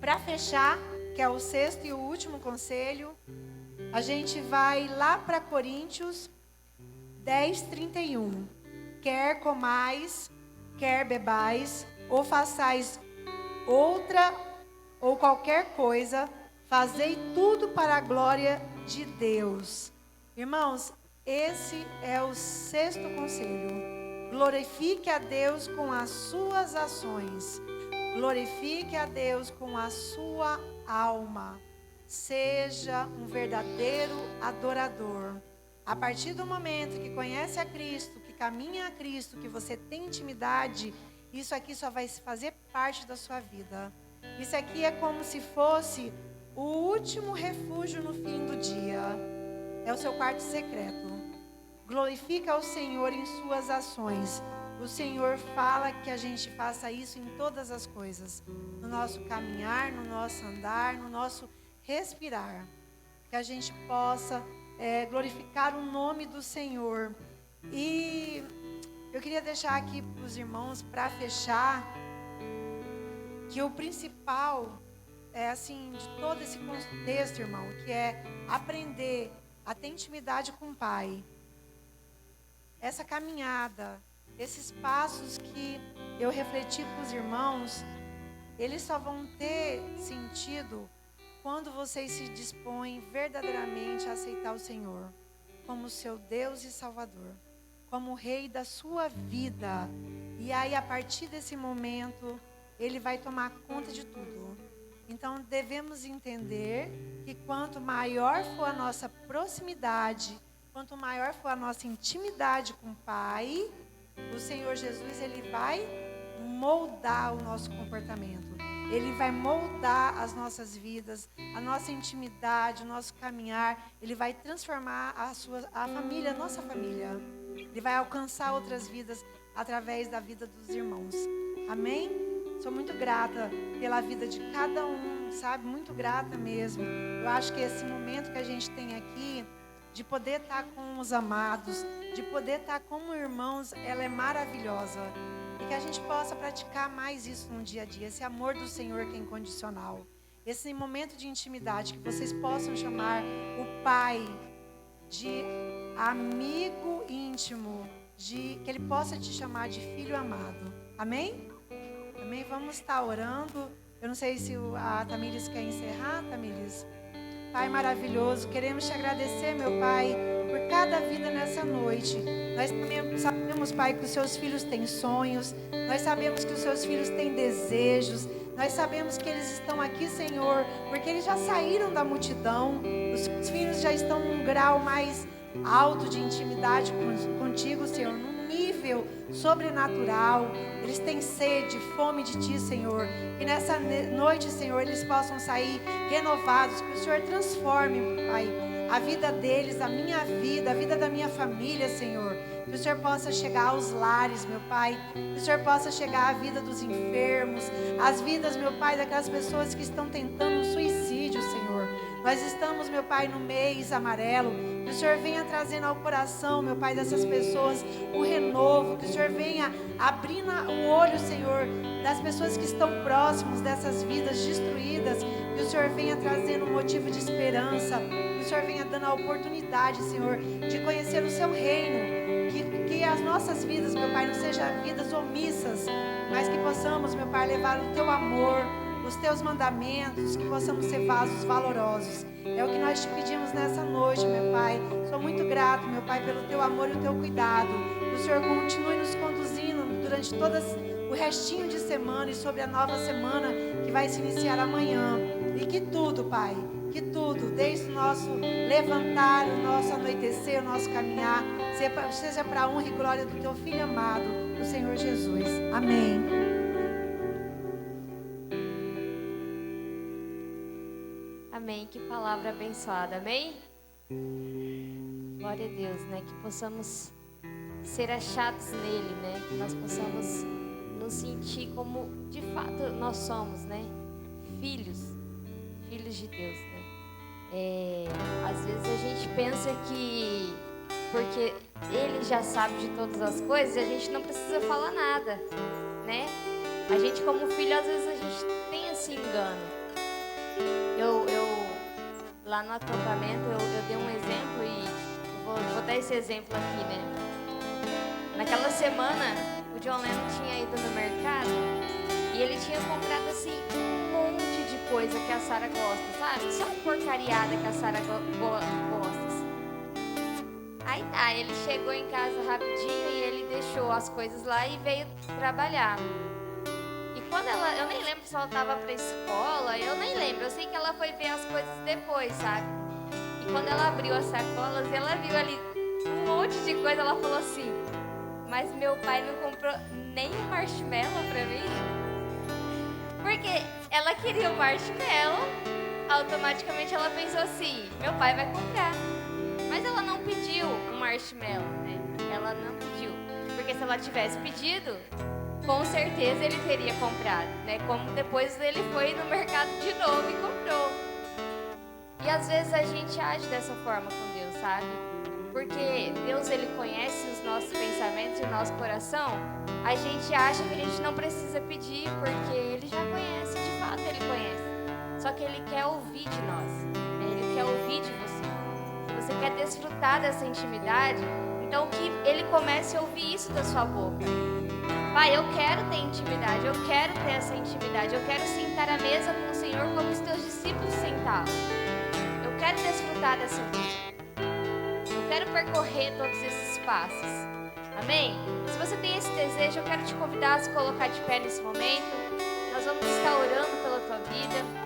para fechar, que é o 6º e o último conselho, a gente vai lá para Coríntios 10:31. Quer comais, quer bebais, ou façais outra ou qualquer coisa, fazei tudo para a glória de Deus. Irmãos, esse é o 6º conselho. Glorifique a Deus com as suas ações. Glorifique a Deus com a sua alma. Seja um verdadeiro adorador. A partir do momento que conhece a Cristo, que caminha a Cristo, que você tem intimidade, isso aqui só vai fazer parte da sua vida. Isso aqui é como se fosse o último refúgio no fim do dia. É o seu quarto secreto. Glorifica o Senhor em suas ações. O Senhor fala que a gente faça isso em todas as coisas. No nosso caminhar, no nosso andar, no nosso respirar. Que a gente possa glorificar o nome do Senhor. E eu queria deixar aqui para os irmãos, para fechar, que o principal assim, de todo esse contexto, irmão, que é aprender a ter intimidade com o Pai. Essa caminhada, esses passos que eu refleti com os irmãos, eles só vão ter sentido quando vocês se dispõem verdadeiramente a aceitar o Senhor como seu Deus e Salvador, como o Rei da sua vida. E aí, a partir desse momento, Ele vai tomar conta de tudo. Então, devemos entender que quanto maior for a nossa proximidade, quanto maior for a nossa intimidade com o Pai, o Senhor Jesus, Ele vai moldar o nosso comportamento. Ele vai moldar as nossas vidas, a nossa intimidade, o nosso caminhar. Ele vai transformar a família, a nossa família. Ele vai alcançar outras vidas através da vida dos irmãos. Amém? Sou muito grata pela vida de cada um, sabe? Muito grata mesmo. Eu acho que esse momento que a gente tem aqui, de poder estar com os amados, de poder estar como irmãos, ela é maravilhosa. E que a gente possa praticar mais isso no dia a dia, esse amor do Senhor que é incondicional. Esse momento de intimidade, que vocês possam chamar o Pai de amigo íntimo, que Ele possa te chamar de filho amado. Amém? Amém? Vamos estar orando. Eu não sei se a Tamires quer encerrar, Tamires. Pai maravilhoso, queremos te agradecer, meu Pai, por cada vida nessa noite. Nós sabemos, Pai, que os seus filhos têm sonhos. Nós sabemos que os seus filhos têm desejos. Nós sabemos que eles estão aqui, Senhor, porque eles já saíram da multidão. Os seus filhos já estão num grau mais alto de intimidade contigo, Senhor, num nível sobrenatural. Eles têm sede, fome de Ti, Senhor. Que nessa noite, Senhor, eles possam sair renovados. Que o Senhor transforme, Pai, a vida deles, a minha vida, a vida da minha família, Senhor. Que o Senhor possa chegar aos lares, meu Pai. Que o Senhor possa chegar à vida dos enfermos, às vidas, meu Pai, daquelas pessoas que estão tentando um suicídio, Senhor. Nós estamos, meu Pai, no mês amarelo. Que o Senhor venha trazendo ao coração, meu Pai, dessas pessoas um renovo. Que o Senhor venha abrindo o olho, Senhor, das pessoas que estão próximos dessas vidas destruídas. Que o Senhor venha trazendo um motivo de esperança. Que o Senhor venha dando a oportunidade, Senhor, de conhecer o Seu reino. Que as nossas vidas, meu Pai, não sejam vidas omissas, mas que possamos, meu Pai, levar o Teu amor, os Teus mandamentos, que possamos ser vasos valorosos. É o que nós te pedimos nessa noite, meu Pai. Sou muito grato, meu Pai, pelo Teu amor e o Teu cuidado. Que o Senhor continue nos conduzindo durante todo o restinho de semana e sobre a nova semana que vai se iniciar amanhã. E que tudo, Pai, que tudo, desde o nosso levantar, o nosso anoitecer, o nosso caminhar, seja para a honra e glória do Teu Filho amado, o Senhor Jesus. Amém. Amém, que palavra abençoada, amém? Glória a Deus, né? Que possamos ser achados nele, né? Que nós possamos nos sentir como de fato nós somos, né? Filhos de Deus, né? Às vezes a gente pensa que porque ele já sabe de todas as coisas, a gente não precisa falar nada, né? A gente como filho, às vezes a gente tem esse engano. Eu lá no acampamento, eu dei um exemplo e vou dar esse exemplo aqui, né? Naquela semana, o John Lennon tinha ido no mercado e ele tinha comprado, assim, um monte de coisa que a Sara gosta, sabe? Só porcariada que a Sara gosta, assim. Aí tá, ele chegou em casa rapidinho e ele deixou as coisas lá e veio trabalhar. Quando eu nem lembro se ela estava para a escola, eu nem lembro. Eu sei que ela foi ver as coisas depois, sabe? E quando ela abriu as sacolas, ela viu ali um monte de coisa. Ela falou assim: mas meu pai não comprou nem um marshmallow pra mim. Porque ela queria o marshmallow, automaticamente ela pensou assim, meu pai vai comprar. Mas ela não pediu um marshmallow, né? Ela não pediu. Porque se ela tivesse pedido, com certeza ele teria comprado, né? Como depois ele foi no mercado de novo e comprou. E às vezes a gente age dessa forma com Deus, sabe? Porque Deus, ele conhece os nossos pensamentos e o nosso coração. A gente acha que a gente não precisa pedir, porque ele já conhece, de fato ele conhece. Só que ele quer ouvir de nós, né? Ele quer ouvir de você. Se você quer desfrutar dessa intimidade, então que ele comece a ouvir isso da sua boca. Pai, eu quero ter intimidade, eu quero ter essa intimidade, eu quero sentar à mesa com o Senhor como os teus discípulos sentavam. Eu quero desfrutar dessa vida. Eu quero percorrer todos esses passos. Amém? Se você tem esse desejo, eu quero te convidar a se colocar de pé nesse momento. Nós vamos estar orando pela tua vida.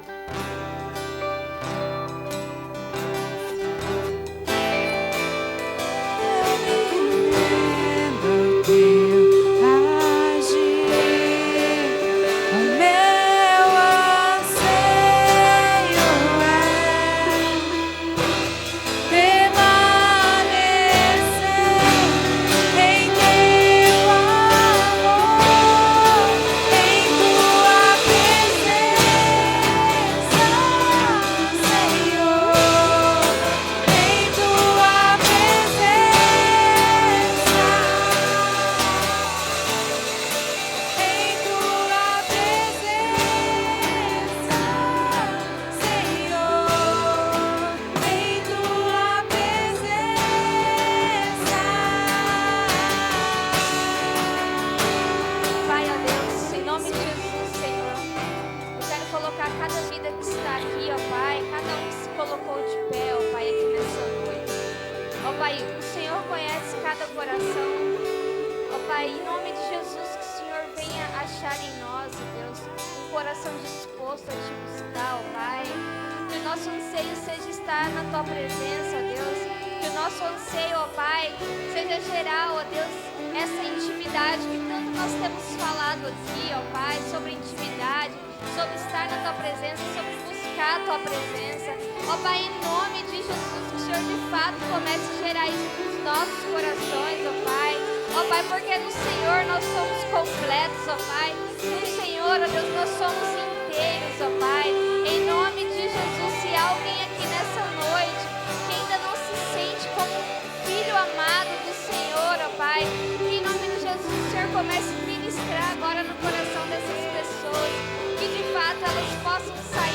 Comece a ministrar agora no coração dessas pessoas, que de fato elas possam sair